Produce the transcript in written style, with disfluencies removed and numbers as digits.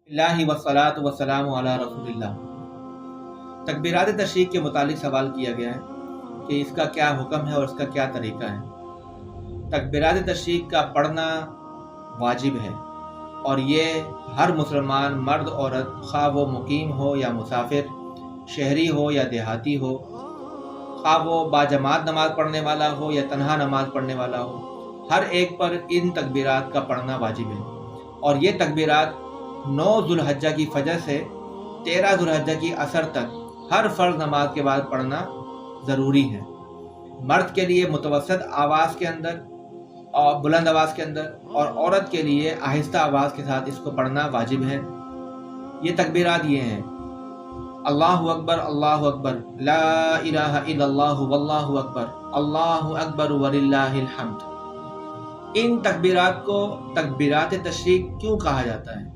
اللہ वस्सलातु वस्सलामु अला रसूलिल्लाह। तकबीरात तशरीक के मुतालिक सवाल किया गया है कि इसका क्या हुक्म है और इसका क्या तरीका है। तकबीरात तशरीक का पढ़ना वाजिब है और ये हर मुसलमान मर्द औरत ख्वाह वो मुकीम हो या मुसाफिर, शहरी हो या देहाती हो, ख्वाह वो बाजमात नमाज पढ़ने वाला हो या तन्हा नमाज पढ़ने वाला हो, हर एक पर इन तकबीरात का पढ़ना वाजिब है। और ये तकबीरात 9 ज़ुल्हज्जा की फजर से 13 ज़ुल्हज्जा की असर तक हर फ़र्ज़ नमाज के बाद पढ़ना ज़रूरी है। मर्द के लिए मुतवस्सत आवाज़ के अंदर और बुलंद आवाज़ के अंदर, और औरत के लिए आहिस्ता आवाज़ के साथ इसको पढ़ना वाजिब है। ये तकबीरात ये हैं: अल्लाहु अकबर, ला इलाहा इल्लल्लाहु वल्लाहु अकबर, अल्लाहु अकबर वलिल्लाहिल हम्द। इन तकबीरात को तकबीरात तशरीक क्यों कहा जाता है?